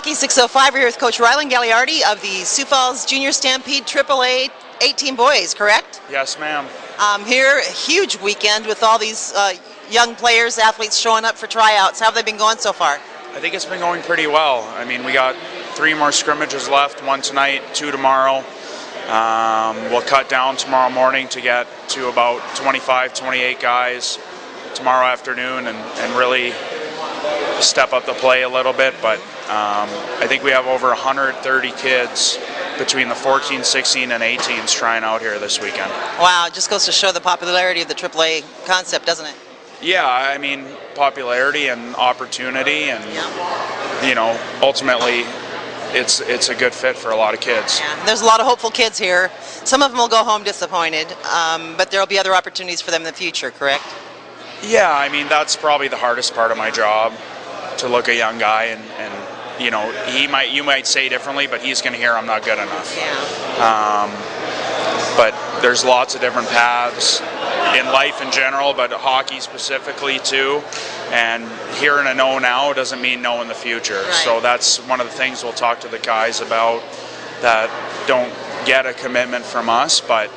Hockey 605, we're here with Coach Rylan Galiardi of the Sioux Falls Junior Stampede AAA 18 boys, correct? Yes, ma'am. Here, a huge weekend with all these young players, athletes showing up for tryouts. How have they been going so far? I think it's been going pretty well. I mean, we got 3 more scrimmages left, 1 tonight, 2 tomorrow. We'll cut down tomorrow morning to get to about 25, 28 guys tomorrow afternoon and really step up the play a little bit, but I think we have over 130 kids between the 14, 16, and 18s trying out here this weekend. Wow, it just goes to show the popularity of the AAA concept, doesn't it? Yeah, I mean, popularity and opportunity, and you know, ultimately it's a good fit for a lot of kids. Yeah, there's a lot of hopeful kids here. Some of them will go home disappointed, but there will be other opportunities for them in the future, correct? Yeah, I mean, that's probably the hardest part of my job, to look a young guy and you know, you might say differently, but he's going to hear I'm not good enough. Yeah. But there's lots of different paths in life in general, but hockey specifically too. And hearing a no now doesn't mean no in the future. Right. So that's one of the things we'll talk to the guys about that don't get a commitment from us, but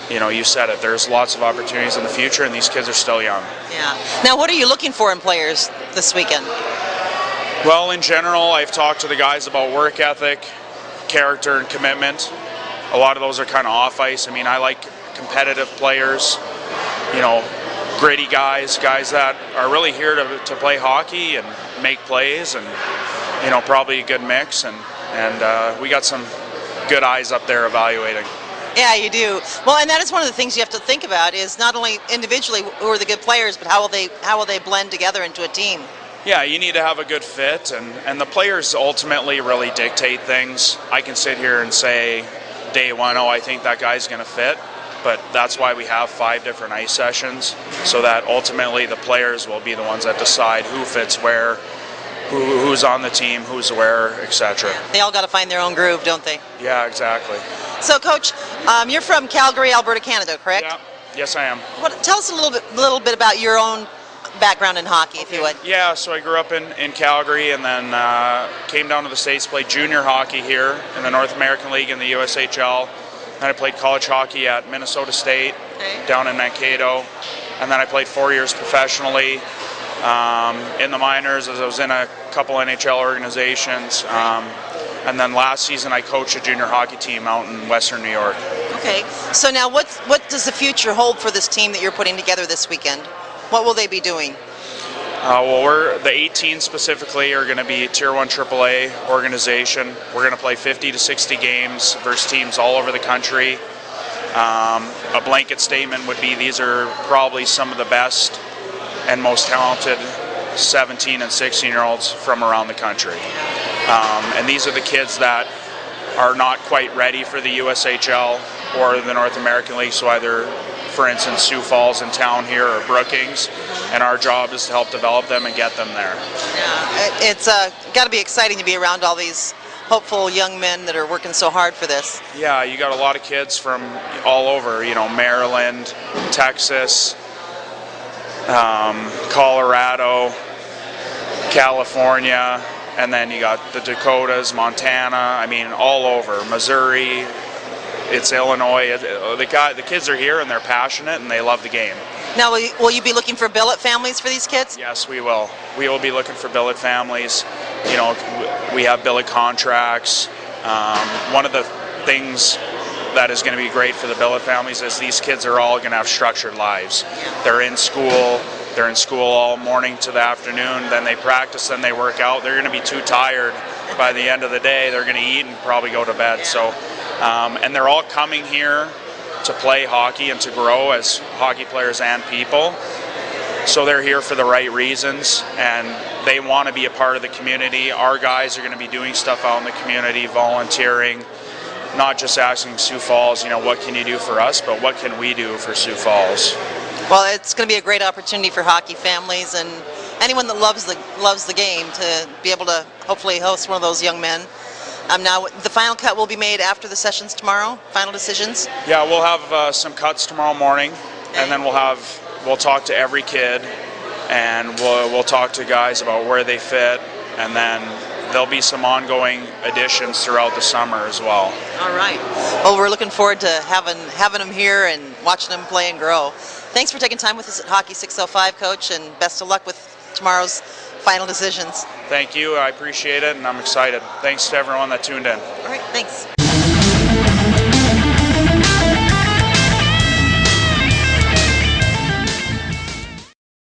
you know, you said it, there's lots of opportunities in the future, and these kids are still young. Yeah. Now, what are you looking for in players this weekend? Well, in general, I've talked to the guys about work ethic, character, and commitment. A lot of those are kind of off ice. I mean, I like competitive players, you know, gritty guys that are really here to play hockey and make plays, and, you know, probably a good mix. And we got some good eyes up there evaluating. Yeah, you do. Well, and that is one of the things you have to think about, is not only individually who are the good players, but how will they blend together into a team. Yeah, you need to have a good fit, and the players ultimately really dictate things. I can sit here and say day one, oh, I think that guy's going to fit, but that's why we have 5 different ice sessions, so that ultimately the players will be the ones that decide who fits where, who's on the team, who's where, etc. They all got to find their own groove, don't they? Yeah, exactly. So, Coach, you're from Calgary, Alberta, Canada, correct? Yeah. Yes, I am. Tell us a little bit about your own background in hockey, if you would. Yeah, so I grew up in Calgary, and then came down to the States, played junior hockey here in the North American League in the USHL. Then I played college hockey at Minnesota State, down in Mankato. And then I played 4 years professionally in the minors, as I was in a couple NHL organizations. And then last season I coached a junior hockey team out in Western New York. Okay, so now what does the future hold for this team that you're putting together this weekend? What will they be doing? Well, the 18 specifically are going to be Tier 1 AAA organization. We're going to play 50 to 60 games versus teams all over the country. A blanket statement would be these are probably some of the best and most talented 17 and 16-year-olds from around the country. And these are the kids that are not quite ready for the USHL or the North American League, so either, for instance, Sioux Falls in town here or Brookings, and our job is to help develop them and get them there. Yeah, it's got to be exciting to be around all these hopeful young men that are working so hard for this. Yeah, you got a lot of kids from all over, you know, Maryland, Texas, Colorado, California, and then you got the Dakotas, Montana, I mean, all over, Missouri. It's Illinois. The kids are here and they're passionate and they love the game. Now, will you be looking for billet families for these kids? Yes, we will. We will be looking for billet families. You know, we have billet contracts. One of the things that is going to be great for the billet families is these kids are all going to have structured lives. They're in school. They're in school all morning to the afternoon. Then they practice. Then they work out. They're going to be too tired by the end of the day. They're going to eat and probably go to bed. Yeah. So. And they're all coming here to play hockey and to grow as hockey players and people. So they're here for the right reasons, and they want to be a part of the community. Our guys are going to be doing stuff out in the community, volunteering, not just asking Sioux Falls, you know, what can you do for us, but what can we do for Sioux Falls? Well, it's going to be a great opportunity for hockey families and anyone that loves the game to be able to hopefully host one of those young men. Now, the final cut will be made after the sessions tomorrow, final decisions? Yeah, we'll have some cuts tomorrow morning, and then we'll talk to every kid, and we'll talk to guys about where they fit, and then there'll be some ongoing additions throughout the summer as well. All right. Well, we're looking forward to having them here and watching them play and grow. Thanks for taking time with us at Hockey 605, Coach, and best of luck with tomorrow's final decisions. Thank you. I appreciate it, and I'm excited. Thanks to everyone that tuned in. All right. Thanks.